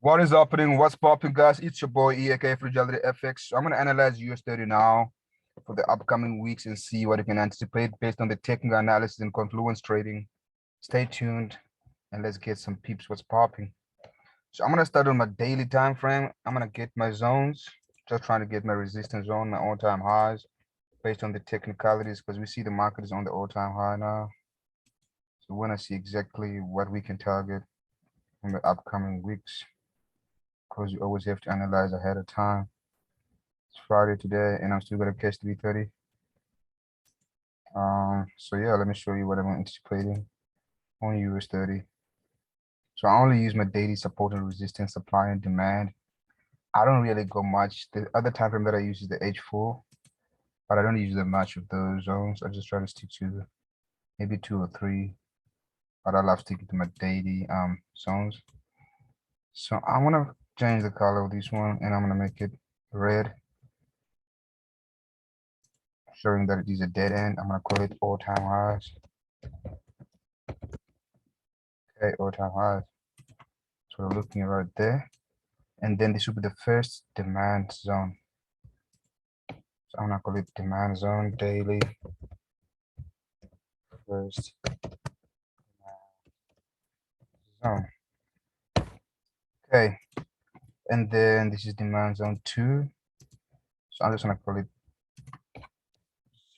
What is happening? What's popping, guys? It's your boy EAK Fragility FX. I'm gonna analyze US30 now for the upcoming weeks and see what you can anticipate based on the technical analysis and confluence trading. Stay tuned and let's get some peeps. What's popping? So I'm gonna start on my daily time frame. I'm gonna get my zones, just trying to get my resistance zone, my all-time highs based on the technicalities because we see the market is on the all-time high now. So we wanna see exactly what we can target in the upcoming weeks, because you always have to analyze ahead of time. It's Friday today, and I'm still gonna catch 330. So yeah, let me show you what I'm anticipating on US30. So I only use my daily support and resistance, supply and demand. I don't really go much. The other time frame that I use is the H4, but I don't use that much of those zones. I just try to stick to maybe 2 or 3, but I love sticking to my daily zones. So I'm gonna change the color of this one, and I'm gonna make it red, showing that it is a dead end. I'm gonna call it all-time highs. Okay, all-time highs. So we're looking right there. And then this will be the first demand zone. So I'm gonna call it demand zone daily. First zone. Okay. And then this is demand zone 2. So I'm just gonna call it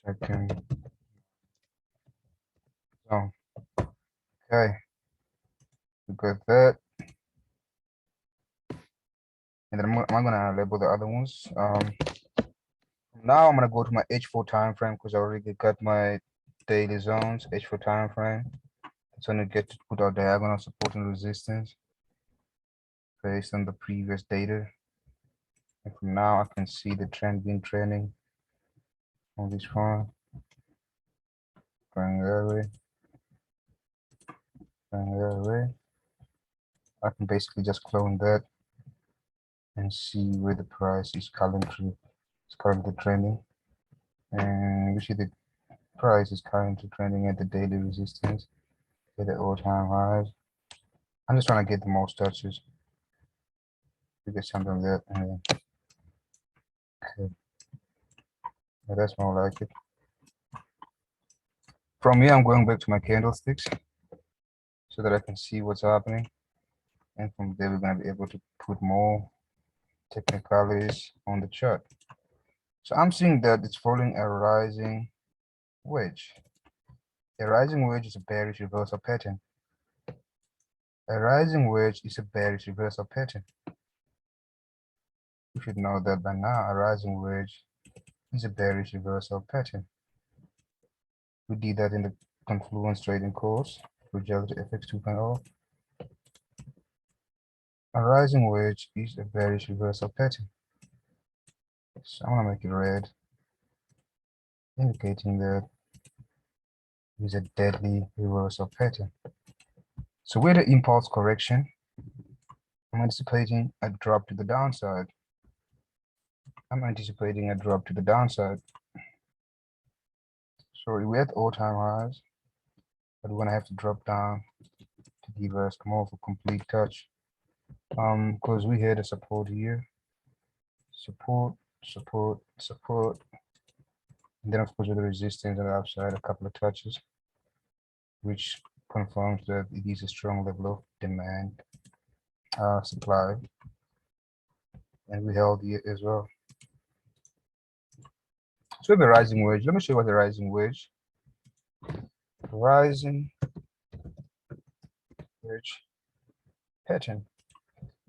second zone. Okay. We got that. And then I'm gonna label the other ones. Now I'm gonna go to my H4 time frame because I already got my daily zones, H4 time frame. It's gonna get to put our diagonal support and resistance based on the previous data. And from now I can see the trend being trending on this one. Going that way. Going that way. I can basically just clone that and see where the price is currently trending. And we see the price is currently trending at the daily resistance, at the all-time highs. I'm just trying to get the most touches to get something like that. And okay. Yeah, that's more like it. From here, I'm going back to my candlesticks so that I can see what's happening. And from there, we're going to be able to put more technicalities on the chart. So I'm seeing that it's following a rising wedge. A rising wedge is a bearish reversal pattern. A rising wedge is a bearish reversal pattern. You should know that by now. A rising wedge is a bearish reversal pattern. We did that in the confluence trading course, Fragility FX 2.0. A rising wedge is a bearish reversal pattern. So I'm gonna make it red, indicating that it is a deadly reversal pattern. So with the impulse correction, I'm anticipating a drop to the downside. I'm anticipating a drop to the downside. So we're at all-time highs, but we're gonna have to drop down to give us more of a complete touch. Because we had a support here, support, support, support, and then of course with the resistance on the upside, a couple of touches, which confirms that it is a strong level of demand, supply, and we held here as well. So we have a rising wedge. Let me show you what the rising wedge pattern.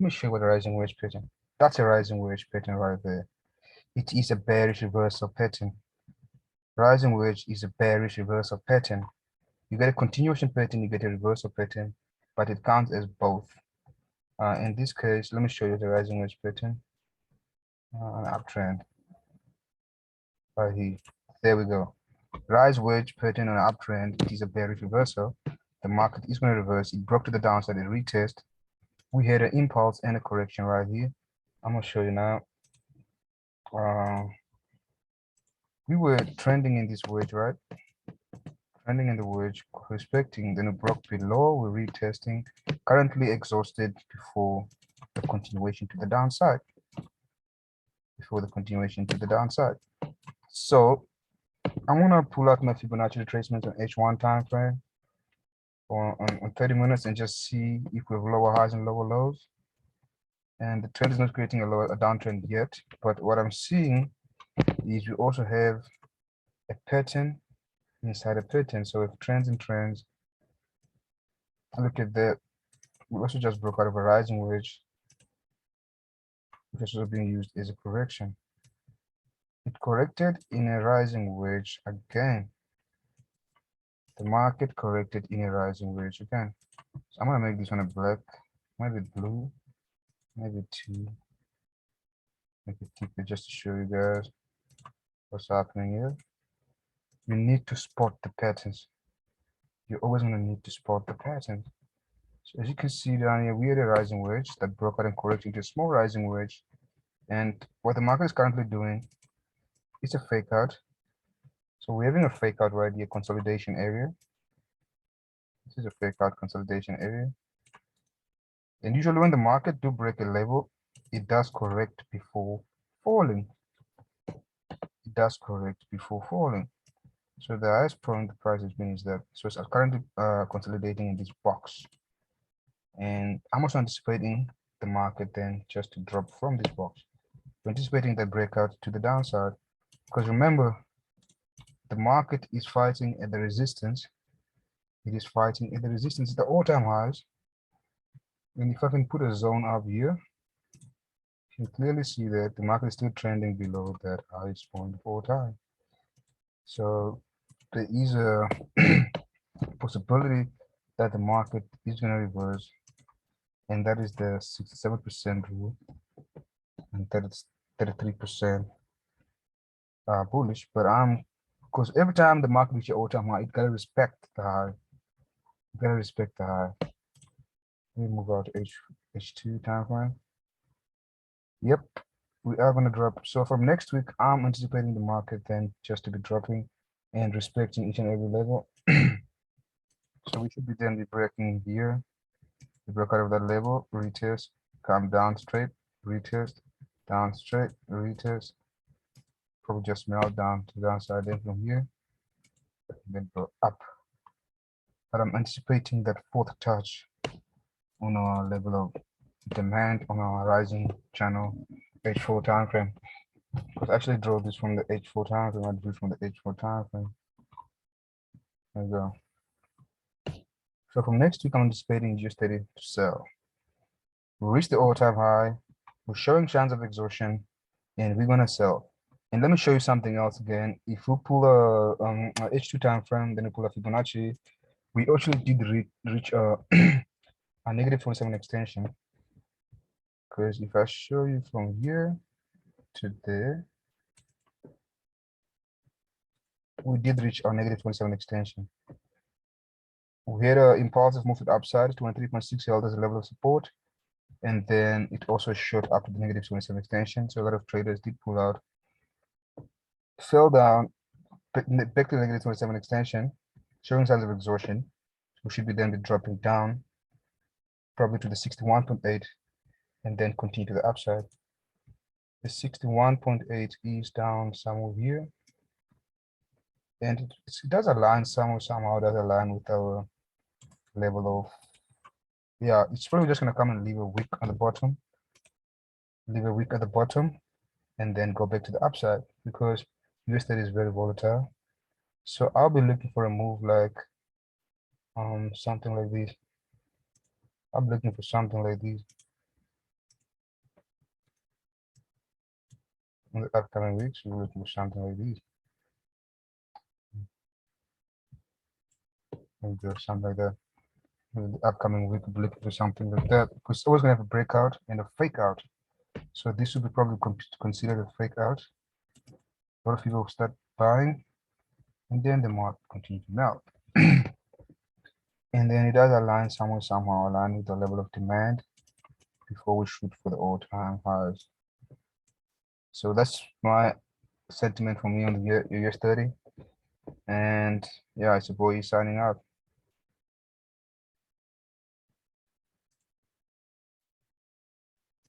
Let me show you what the rising wedge pattern. That's a rising wedge pattern right there. It is a bearish reversal pattern. Rising wedge is a bearish reversal pattern. You get a continuation pattern, you get a reversal pattern, but it counts as both. In this case, let me show you the rising wedge pattern. An uptrend right here. There we go. Rise wedge pattern on an uptrend. It is a bearish reversal. The market is going to reverse. It broke to the downside and retest. We had an impulse and a correction right here. I'm going to show you now. We were trending in this wedge, right? Trending in the wedge, respecting, then we broke below, we're retesting. Currently exhausted before the continuation to the downside. So I'm gonna pull out my Fibonacci retracement on H1 time frame on 30 minutes and just see if we have lower highs and lower lows. And the trend is not creating a downtrend yet, but what I'm seeing is we also have a pattern inside a pattern. So if trends and trends, look at that. We also just broke out of a rising wedge, which is also being used as a correction. It corrected in a rising wedge again. The market corrected in a rising wedge again. So I'm gonna make this one a black, maybe blue, maybe two, make it thicker just to show you guys what's happening here. You need to spot the patterns. You're always gonna need to spot the patterns. So as you can see down here, we had a rising wedge that broke out and corrected into a small rising wedge. And what the market is currently doing is a fake out. So we're having a fake out right here, consolidation area. This is a fake out consolidation area. And usually when the market do break a level, it does correct before falling. It does correct before falling. So the highest point the price has been is that. So it's currently consolidating in this box. And I'm also anticipating the market then just to drop from this box. We're anticipating the breakout to the downside. Because remember, the market is fighting at the resistance. It is fighting at the resistance, the all-time highs. And if I can put a zone up here, you can clearly see that the market is still trending below that highest point of all time. So there is a possibility that the market is going to reverse, and that is the 67% rule, and that is 33% bullish. But because every time the market reaches all-time high, it gotta respect the high. You gotta respect the high. Let me move out to H2 time frame. Yep, we are gonna drop. So from next week, I'm anticipating the market then just to be dropping and respecting each and every level. So we should be then be breaking here. We broke out of that level, retest, come down straight, retest, down straight, retest. Probably just melt down to the downside then from here, and then go up. But I'm anticipating that fourth touch on our level of demand on our rising channel H4 time frame. I actually draw this from the H4 time frame. I drew from the H4 time frame. There we go. So from next week, I'm anticipating US30 to sell. We reach the all-time high. We're showing signs of exhaustion, and we're gonna sell. And let me show you something else again. If we pull a H2 time frame, then we pull a Fibonacci, we actually did reach a negative 47 extension. Because if I show you from here to there, we did reach our negative 27 extension. We had an impulsive move to the upside, 23.6 held as a level of support, and then it also shot up to the negative 27 extension. So a lot of traders did pull out, fell down, back to the negative 27 extension, showing signs of exhaustion. We should be then be dropping down, probably to the 61.8, and then continue to the upside. The 61.8 is down somewhere here, and it does align somehow does align with our level of, yeah, it's probably just gonna come and leave a wick on the bottom, and then go back to the upside because US30 is very volatile. So I'll be looking for a move like something like this. I'm looking for something like this in the upcoming weeks. We're looking for something like this. Maybe something like that. In the upcoming week, we'll be looking for something like that because it's always gonna have a breakout and a fake out. So this would be probably considered a fake out. A lot of people start buying, and then the market continue to melt. And then it does align somehow align with the level of demand before we shoot for the all-time highs. So that's my sentiment for me on the US30. And yeah, it's a boy signing out.